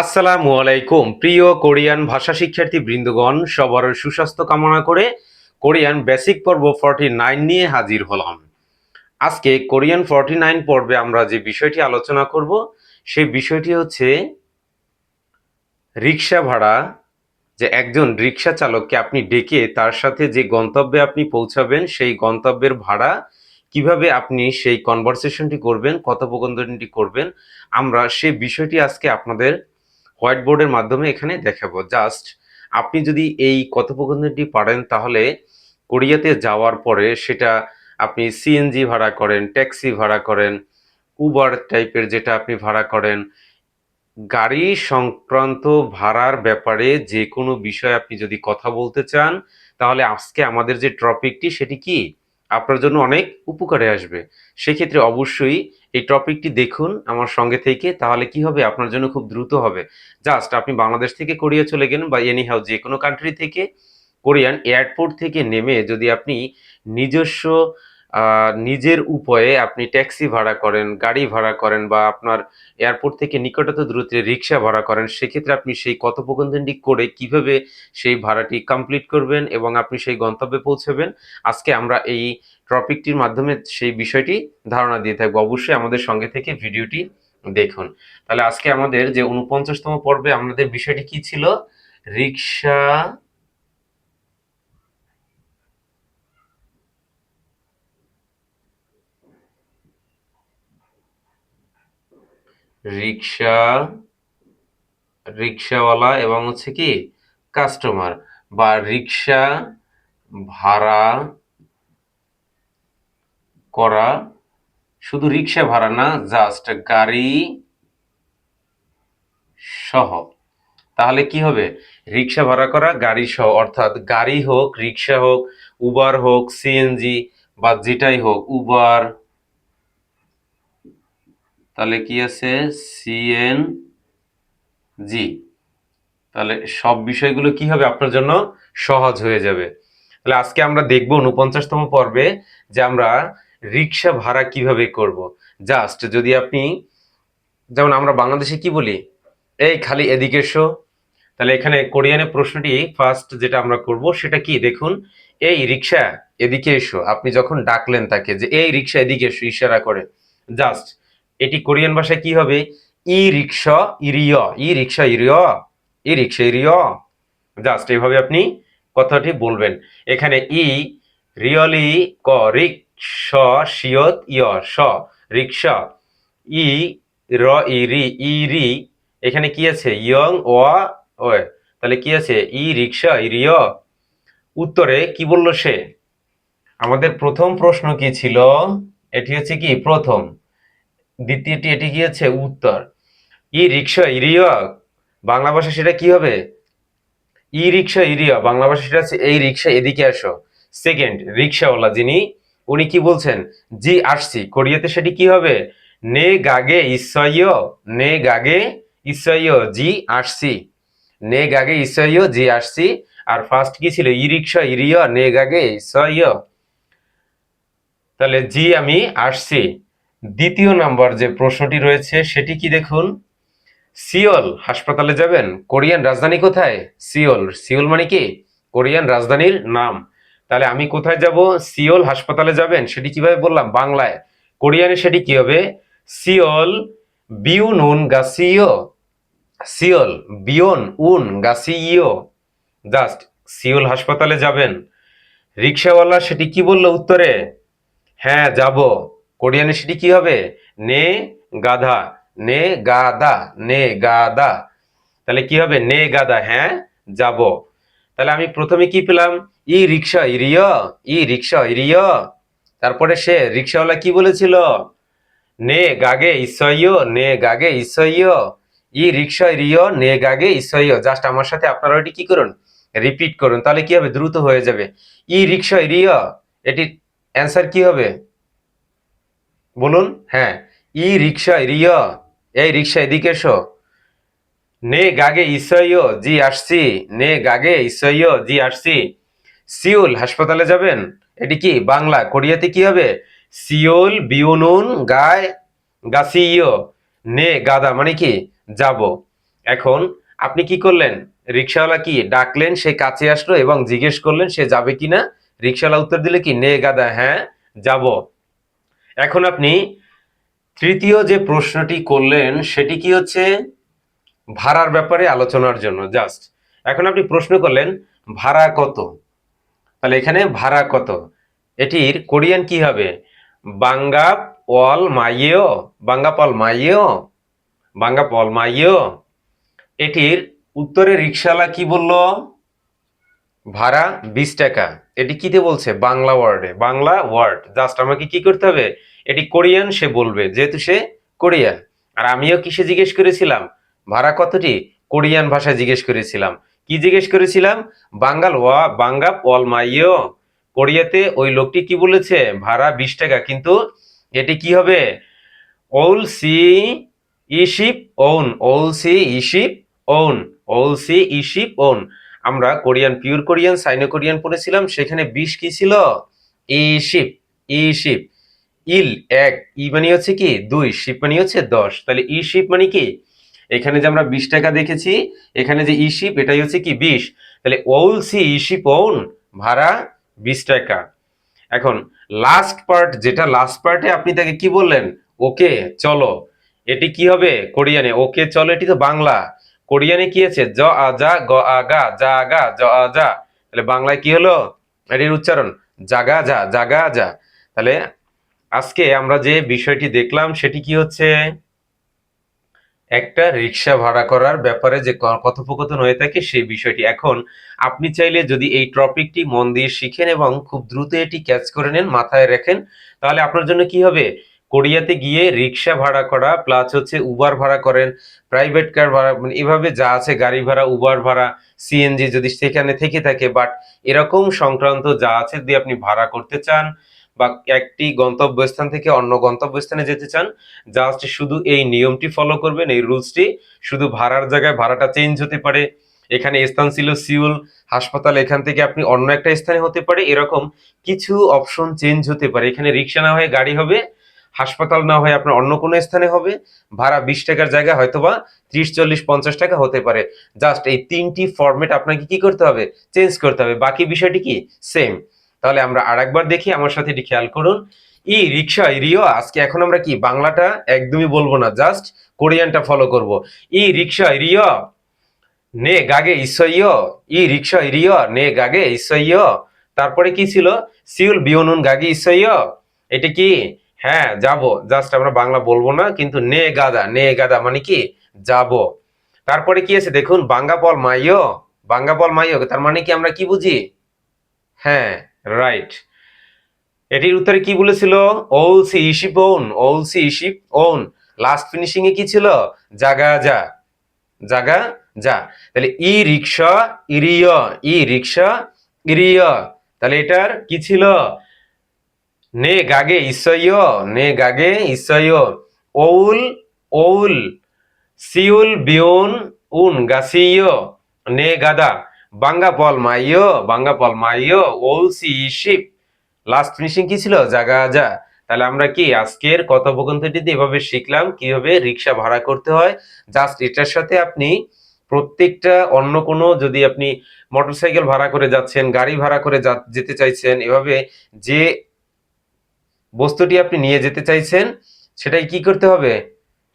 আসসালামু আলাইকুম প্রিয় কোরিয়ান ভাষা শিক্ষার্থী বৃন্দগণ, সবার সুস্বাস্থ্য কামনা করে কোরিয়ান বেসিক পর্ব 49 নিয়ে হাজির হলাম। আজকে কোরিয়ান 49 পর্বে আমরা যে বিষয়টি আলোচনা করব সেই বিষয়টি হচ্ছে রিক্সা ভাড়া। যে একজন রিক্সা চালককে আপনি ডেকে তার সাথে যে গন্তব্যে আপনি পৌঁছাবেন সেই গন্তব্যের ভাড়া কিভাবে আপনি সেই কনভারসেশনটি করবেন, কথোপকথনটি করবেন, আমরা সেই বিষয়টি আজকে আপনাদের হোয়াইট বোর্ডের মাধ্যমে এখানে দেখাবো। জাস্ট আপনি যদি এই কথোপকথনটি পারেন তাহলে কোরিয়াতে যাওয়ার পরে সেটা আপনি সিএনজি ভাড়া করেন, ট্যাক্সি ভাড়া করেন, উবার টাইপের যেটা আপনি ভাড়া করেন, গাড়ি সংক্রান্ত ভাড়ার ব্যাপারে যে কোনো বিষয়ে আপনি যদি কথা বলতে চান তাহলে আজকে আমাদের যে টপিকটি সেটি কি আপনার জন্য অনেক উপকারে আসবে। সেক্ষেত্রে অবশ্যই এই টপিকটি দেখুন আমার সঙ্গে থেকে, তাহলে কি হবে আপনার জন্য খুব দ্রুত হবে। জাস্ট আপনি বাংলাদেশ থেকে কোরিয়া চলে গেলেন বা এনিহাউ যে কোনো কান্ট্রি থেকে কোরিয়ান এয়ারপোর্ট থেকে নেমে যদি আপনি নিজস্ব নিজের উপায়ে আপনি ট্যাক্সি ভাড়া করেন, গাড়ি ভাড়া করেন বা আপনার এয়ারপোর্ট থেকে নিকটতর দূরত্বে রিক্সা ভাড়া করেন, সেক্ষেত্রে আপনি সেই কথোপকথনটি করে কিভাবে সেই ভাড়াটি কমপ্লিট করবেন এবং আপনি সেই গন্তব্যে পৌঁছাবেন, আজকে আমরা এই টপিকটির মাধ্যমে সেই বিষয়টি ধারণা দিয়ে থাকবো। অবশ্যই আমাদের সঙ্গে থেকে ভিডিওটি দেখুন। তাহলে আজকে আমাদের যে 49তম পর্বে আমাদের বিষয়টি কি ছিল? রিক্সা রিক্সা রিক্সাওয়ালা এবং হচ্ছে কি কাস্টমার বা রিক্সা ভাড়া করা। শুধু রিক্সা ভাড়া না, জাস্ট গাড়ি সহ। তাহলে কি হবে? রিক্সা ভাড়া করা গাড়ি সহ, অর্থাৎ গাড়ি হোক, রিক্সা হোক, উবার হোক, সিএনজি বা যেটাই হোক, উবার, তাহলে কি আছে সিএনজি, তাহলে সব বিষয়গুলো কি হবে আপনার জন্য সহজ হয়ে যাবে। তাহলে আজকে আমরা দেখব 49তম পর্বে যে আমরা রিক্সা ভাড়া কিভাবে করব। জাস্ট যদি আপনি, যেমন আমরা বাংলাদেশে কি বলি, এই খালি এদিকে এসো, তাহলে এখানে কোরিয়ানে প্রশ্নটি ফার্স্ট যেটা আমরা করব সেটা কি দেখুন, এই রিক্সা এদিকে এসো। আপনি যখন ডাকলেন তাকে যে এই রিক্সা এদিকে এসো ইশারা করে, জাস্ট এটি কোরিয়ান ভাষায় কি হবে? ই রিক্সা ইরিয়, ই রিক্সা ইরিয়, ই রিক্সা ইরিয়। জাস্ট এইভাবে আপনি কথাটি বলবেন। এখানে ই রিয়লি ক রিক স শিয়ত ইয় স রিক্সা, ই র ই রি ই রি, এখানে কি আছে ইয়ং ওয়া ওয়ে, তাহলে কি আছে ই রিক্সা ইরিয়। উত্তরে কি বলল সে? আমাদের প্রথম প্রশ্ন কি ছিল? এটি হচ্ছে কি প্রথম, দ্বিতীয়টি এটি কি আছে উত্তর। ই রিক্সা ইরিয় বাংলা ভাষা সেটা কি হবে? ই রিক্সা ইরিয়া বাংলা ভাষা সেটা আছে এই রিক্সা এদিকে আসো। সেকেন্ড, রিক্সাওয়ালা যিনি উনি কি বলছেন? জি আসছি, কোরিয়াতে সেটি কি হবে? নে গাগে ইসয়ো, নে গাগে ইসয়ো, জি আসছি, নে গাগে ইসয়ো, জি আসছি। আর ফার্স্ট কি ছিল? ই রিক্সা ইরিয়া নে গাগে ইসয়ো, তাহলে জি আমি আসছি। দ্বিতীয় নাম্বার যে প্রশ্নটি রয়েছে সেটি কি দেখুন, সিওল হাসপাতালে যাবেন। কোরিয়ান রাজধানী কোথায়? সিওল। সিওল মানে কি কোরিয়ান রাজধানীর নাম। তাহলে আমি কোথায় যাব? সিওল হাসপাতালে যাবেন, সেটি কিভাবে বললাম বাংলায়। কোরিয়ানে সেটি কি হবে? সিওল বিউন উন গাসিও, সিওল বিয়ন উন গাসিও। জাস্ট সিওল হাসপাতালে যাবেন। রিক্সাওয়ালা সেটি কি বললো উত্তরে? হ্যাঁ যাব। কোরিয়ানে সেটি কি হবে? নে গাধা, নে গাদা, নে গাদা, তাহলে কি হবে? নে গাদা, হ্যাঁ যাব। তাহলে আমি প্রথমে কি পেলাম? ই রিক্সা ইরিয়, ই রিক্সা ইরিয়। তারপরে সে রিক্সাওয়ালা কি বলেছিল? নে গাগে ইসইও, নে গাগে ইসইও, ই রিক্সা ইরিয় নে গাগে ইসইও। জাস্ট আমার সাথে আপনারা এটি কি করুন, রিপিট করুন, তাহলে কি হবে? দ্রুত হয়ে যাবে। ই রিক্সা ইরিয়, এটির অ্যান্সার কি হবে বলুন? হ্যাঁ, ই রিক্সা ইরিয়, এই রিক্সা এদিকে এসো। নে গাগে ইসইও, জি আসছি, নে গাগে ইসইও, জি আসছি। সিউল হাসপাতালে যাবেন, এটি কি বাংলা। কোরিয়াতে কি হবে? সিউল বিউনুন গায় গাসিও, নে গাদা মানে কি যাব। এখন আপনি কি করলেন, রিক্সাওয়ালা কি ডাকলেন, সে কাছে আসলো এবং জিজ্ঞেস করলেন সে যাবে কিনা। রিক্সাওয়ালা উত্তর দিলে কি, নে গাদা, হ্যাঁ যাব। এখন আপনি তৃতীয় যে প্রশ্নটি করলেন সেটি কি হচ্ছে ভাড়ার ব্যাপারে আলোচনার জন্য জাস্ট। এখন আপনি প্রশ্ন করলেন ভাড়া কত, তাহলে এখানে ভাড়া কত, এটির কোরিয়ান কি হবে, বাঙ্গাপ ওয়াল মাইয়েও, বাঙ্গাপল মাইয়েও, বাঙ্গাপল মাইয়েও। এটির উত্তরে রিক্সাওয়ালা কি বলল, ভাড়া 20 টাকা। এটি কিতে বলছে, বাংলা ওয়ার্ডে, বাংলা ওয়ার্ড। জাস্ট আমাকে কি করতে হবে, এটি কোরিয়ান সে বলবে যেহেতু সে কোরিয়ান। আর আমিও কিসে জিজ্ঞেস করেছিলাম, ভাড়া কতটি, কোরিয়ান ভাষায় জিজ্ঞেস করেছিলাম। কি জিজ্ঞেস করেছিলাম, বাঙ্গাল ওয়া বাঙ্গাপ ওয়াল মাইও। কোরিয়াতে ওই লোকটি কি বলেছে, ভাড়া 20 টাকা, কিন্তু এটি কি হবে, ওল সি ইশিপ ওন, ওল সি ইশিপ ওন, ওল সি ইশিপ ওন। আমরা কোরিয়ান, পিওর কোরিয়ান, সাইনো কোরিয়ান পড়েছিলাম, সেখানে 20 কি ছিল, ইশিপ, ইশিপ। ইল এক, ই মানে হচ্ছে কি 2, শিপ মানে হচ্ছে 10, তাহলে ইশিপ মানে কি, এখানে যে আমরা 20 টাকা দেখেছি, এখানে যে ইশিপ এটাই হচ্ছে কি 20, তাহলে ওল সি ইশিপ ওন, ভাড়া 20 টাকা। এখন লাস্ট পার্ট, যেটা লাস্ট পার্টে আপনি তাকে কি বললেন, ওকে চলো, এটি কি হবে কোরিয়ানে, ওকে চলো এটি তো বাংলা, কোরিয়ানে কি আছে, জ আ যা গ আ গা যা আ গা জ আ যা, তাহলে বাংলায় কি হলো, এটির উচ্চারণ জাগা যা, জাগা যা। তাহলে আজকে আমরা যে বিষয়টি দেখলাম সেটি কি হচ্ছে, একটা রিক্সা ভাড়া করার ব্যাপারে যে কথোপকথন হয়ে থাকে সেই বিষয়টি। এখন আপনি চাইলে যদি এই টপিকটি মন দিয়ে শিখেন এবং খুব দ্রুত এটি ক্যাচ করে নেন, মাথায় রাখেন, তাহলে আপনার জন্য কি হবে, কোরিয়াতে গিয়ে রিক্সা ভাড়া করা প্লাস হচ্ছে উবার ভাড়া করেন, প্রাইভেট কার ভাড়া, মানে এভাবে যা আছে গাড়ি ভাড়া, উবার ভাড়া, সিএনজি যদি সেখানে থেকে থাকে, বাট এরকম সংক্রান্ত যা আছে যদি আপনি ভাড়া করতে চান বা একটি গন্তব্যস্থান থেকে অন্য গন্তব্যস্থানে যেতে চান, জাস্ট শুধু এই নিয়মটি ফলো করবেন, এই রুলসটি। শুধু ভাড়ার জায়গায় ভাড়াটা চেঞ্জ হতে পারে, এখানে স্থান ছিল সিউল হাসপাতাল, এখান থেকে আপনি অন্য একটা স্থানে হতে পারে, এরকম কিছু অপশন চেঞ্জ হতে পারে। এখানে রিক্সা না হয়ে গাড়ি হবে, হাসপাতাল না হয়ে আপনার অন্য কোনো স্থানে হবে, ভাড়া 20 টাকার জায়গায় হয়তোবা 30, 40, 50 টাকা হতে পারে। জাস্ট এই 3টি ফরম্যাট আপনাকে কি করতে হবে, চেঞ্জ করতে হবে, বাকি বিষয়টি কি সেম। তাহলে আমরা আরেকবার দেখি, আমার সাথে এটি খেয়াল করুন। ই রিক্সা রিও, আজকে এখন আমরা কি বাংলাটা একদমই বলবো না, জাস্ট কোরিয়ানটা ফলো করব। ই রিক্সা রিও নে গাগে ইসইও, ই রিক্সা রিও নে গাগে ইসইও। তারপরে কি ছিল, সিউল বিয়নুন গাগে ইসইও, এটা কি, হ্যাঁ যাব। জাস্ট আমরা বাংলা বলবো না, কিন্তু নে গাদা, নে গাদা মানে কি যাব। তারপরে কি আছে দেখুন, বাঙ্গাপল মাইও, বাঙ্গাপল মাইও তার মানে কি আমরা কি বুঝি, হ্যাঁ রাইট। এটির উত্তরে কি বলেছিল, ওল সি ইশিপ ওন, ওল সি ইশিপ ওন। লাস্ট ফিনিশিং এ কি ছিল, জাগা যা, জাগা যা। তাহলে ই রিক্সা ইরিয়, ই রিক্সা ইরিয়, তাহলে এটার কি ছিল, নে গাগে ইসইয়, নে গাগে ইসইয়। ওউল, ওউল সিউল বিউন উন গাসিয়, নে গাদা, বাঙ্গাপল মাইয়, বাঙ্গাপল মাইয়, ওল সি ইশিপ। লাস্ট ফিনিশিং কি ছিল, জাগা যা। তাহলে আমরা কি আজকের কথোপকথনটিতে এভাবে শিখলাম কিভাবে রিক্সা ভাড়া করতে হয়। জাস্ট এটার সাথে আপনি প্রত্যেকটা অন্য কোনো, যদি আপনি মোটরসাইকেল ভাড়া করে যাচ্ছেন, গাড়ি ভাড়া করে যেতে চাইছেন, এভাবে যে বস্তুটি আপনি নিয়ে যেতে চাইছেন সেটাই কি করতে হবে,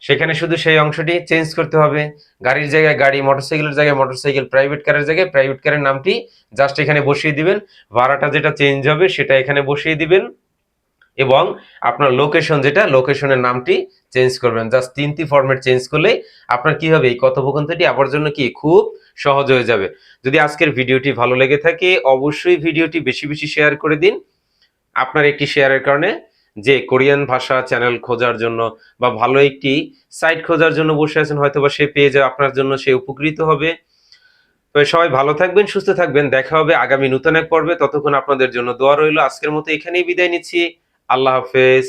সেখানে শুধু সেই অংশটি চেঞ্জ করতে হবে। গাড়ির জায়গায় গাড়ি, মোটরসাইকেলের জায়গায় মোটরসাইকেল, প্রাইভেট কারের জায়গায় প্রাইভেট কারের নামটি জাস্ট এখানে বসিয়ে দিবেন, ভাড়াটা যেটা চেঞ্জ হবে সেটা এখানে বসিয়ে দিবেন, এবং আপনার লোকেশন যেটা, লোকেশনের নামটি চেঞ্জ করবেন। জাস্ট 3টি ফরম্যাট চেঞ্জ করলেই আপনার কি হবে, এই কথোপকথনটি আপনার জন্য কি খুব সহজ হয়ে যাবে। যদি আজকের ভিডিওটি ভালো লেগে থাকে অবশ্যই ভিডিওটি বেশি বেশি শেয়ার করে দিন। আপনার একটি শেয়ারের কারণে যে কোরিয়ান ভাষা চ্যানেল খোঁজার জন্য বা ভালো একটি সাইট খোঁজার জন্য বসে আছেন, হয়তো বা সে পেয়ে যাবে, আপনার জন্য সে উপকৃত হবে। তো সবাই ভালো থাকবেন, সুস্থ থাকবেন, দেখা হবে আগামী নতুন এক পর্বে। ততক্ষণ আপনাদের জন্য দোয়া রইল। আজকের মতো এখানেই বিদায় নিচ্ছি, আল্লাহ হাফেজ।